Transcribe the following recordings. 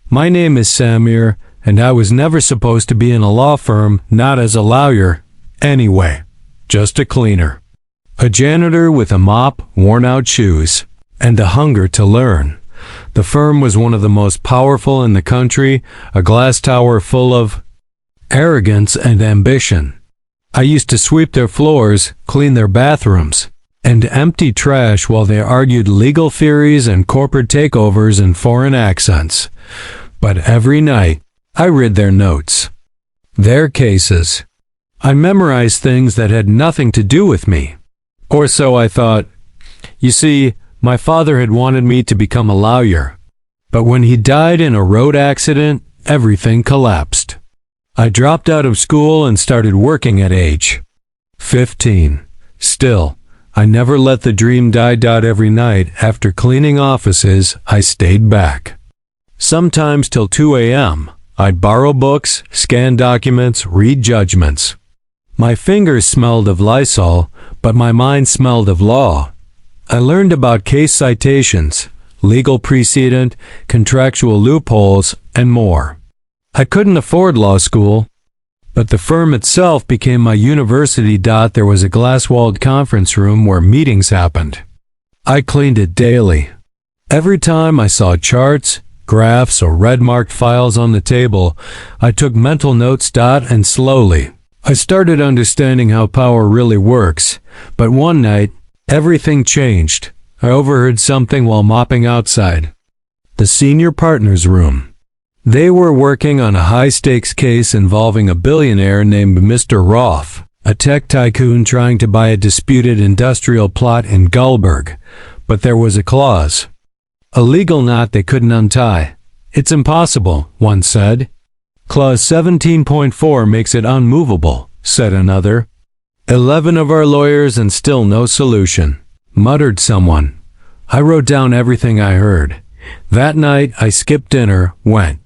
My name is Samir, and I was never supposed to be in a law firm, not as a lawyer. Anyway, just a cleaner. A janitor with a mop, worn-out shoes, and a hunger to learn. The firm was one of the most powerful in the country, a glass tower full of arrogance and ambition. I used to sweep their floors, clean their bathrooms, and empty trash while they argued legal theories and corporate takeovers in foreign accents. But every night, I read their notes, their cases. I memorized things that had nothing to do with me. Or so I thought. You see, my father had wanted me to become a lawyer. But when he died in a road accident, everything collapsed. I dropped out of school and started working at age 15. Still, I never let the dream die. Every night, after cleaning offices, I stayed back. Sometimes till 2 a.m., I'd borrow books, scan documents, read judgments. My fingers smelled of Lysol, but my mind smelled of law. I learned about case citations, legal precedent, contractual loopholes, and more. I couldn't afford law school, but the firm itself became my university. There was a glass-walled conference room where meetings happened. I cleaned it daily. Every time I saw charts, graphs, or red-marked files on the table, I took mental notes. And slowly, I started understanding how power really works. But one night, everything changed. I overheard something while mopping outside the senior partner's room. They were working on a high-stakes case involving a billionaire named Mr. Roth, a tech tycoon trying to buy a disputed industrial plot in Gullberg. But there was a clause, a legal knot they couldn't untie. It's impossible, one said. Clause 17.4 makes it unmovable, said another. 11 of our lawyers and still no solution, muttered someone. I wrote down everything I heard. That night, I skipped dinner, went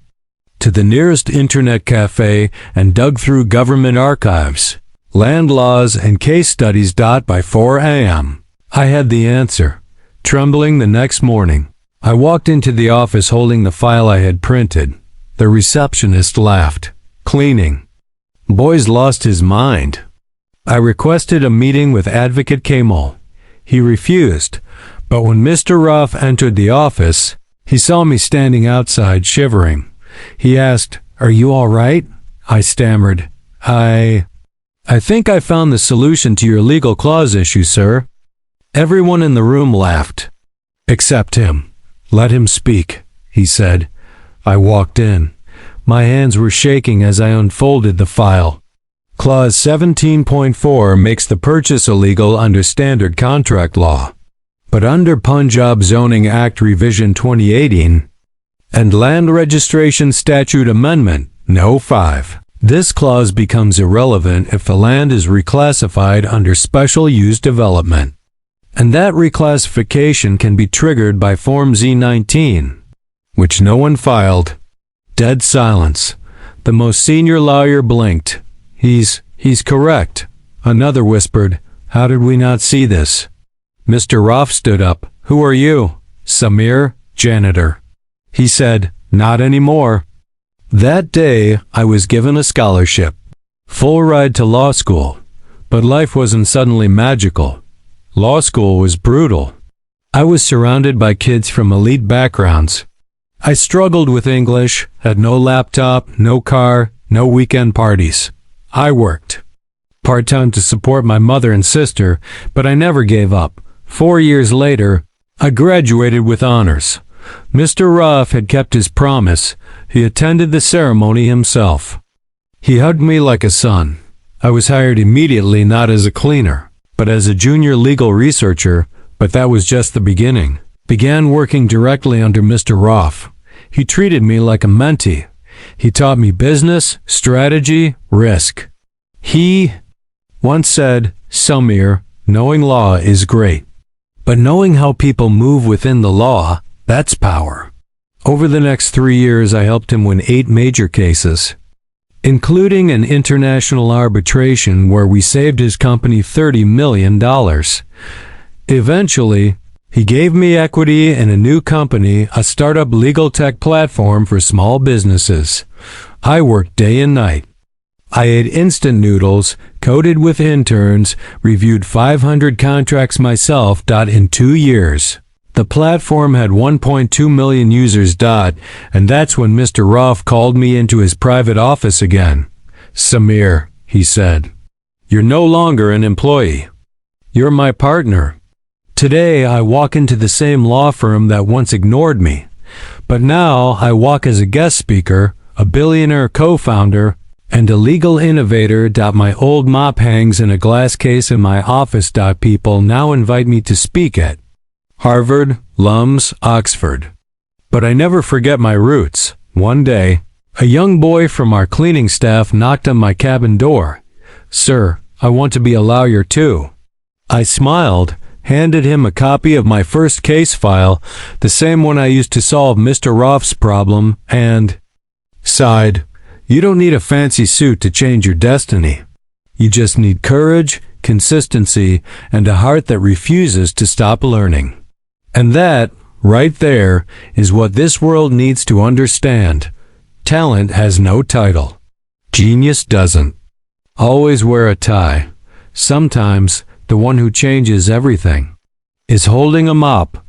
to the nearest internet cafe, and dug through government archives, land laws, and case studies. By 4 a.m., I had the answer. Trembling the next morning, I walked into the office holding the file I had printed. The receptionist laughed. Cleaning. Boy's lost his mind. I requested a meeting with Advocate Kamel. He refused, but when Mr. Roth entered the office, he saw me standing outside shivering. He asked, "Are you all right?" I stammered, I think I found the solution to your legal clause issue, sir." Everyone in the room laughed. "Except him. Let him speak," he said. I walked in. My hands were shaking as I unfolded the file. Clause 17.4 makes the purchase illegal under standard contract law. But under Punjab Zoning Act Revision 2018 and Land Registration Statute Amendment No. 5, this clause becomes irrelevant if the land is reclassified under special use development. And that reclassification can be triggered by Form Z19, which no one filed. Dead silence. The most senior lawyer blinked. He's correct. Another whispered, "How did we not see this?" Mr. Roth stood up. "Who are you?" "Samir, janitor." He said, "Not anymore." That day, I was given a scholarship. Full ride to law school. But life wasn't suddenly magical. Law school was brutal. I was surrounded by kids from elite backgrounds. I struggled with English, had no laptop, no car, no weekend parties. I worked part-time to support my mother and sister, but I never gave up. 4 years later, I graduated with honors. Mr. Roth had kept his promise. He attended the ceremony himself. He hugged me like a son. I was hired immediately, not as a cleaner, but as a junior legal researcher, but that was just the beginning. Began working directly under Mr. Roth. He treated me like a mentee. He taught me business, strategy, risk. He once said, "Samir, knowing law is great, but knowing how people move within the law, that's power." Over the next 3 years, I helped him win 8 major cases, including an international arbitration where we saved his company $30 million. Eventually, He gave me equity in a new company, a startup legal tech platform for small businesses. I worked day and night. I ate instant noodles, coded with interns, reviewed 500 contracts myself. In 2 years. The platform had 1.2 million users. And that's when Mr. Roth called me into his private office again. Samir, he said, you're no longer an employee. You're my partner. Today I walk into the same law firm that once ignored me. But now I walk as a guest speaker, a billionaire co-founder, and a legal innovator. My old mop hangs in a glass case in my office. People now invite me to speak at Harvard, Lums, Oxford. But I never forget my roots. One day, a young boy from our cleaning staff knocked on my cabin door. Sir, I want to be a lawyer too. I smiled, handed him a copy of my first case file, the same one I used to solve Mr. Roth's problem, and sighed. You don't need a fancy suit to change your destiny. You just need courage, consistency, and a heart that refuses to stop learning. And that, right there, is what this world needs to understand. Talent has no title. Genius doesn't. Always wear a tie. Sometimes, the one who changes everything is holding a mop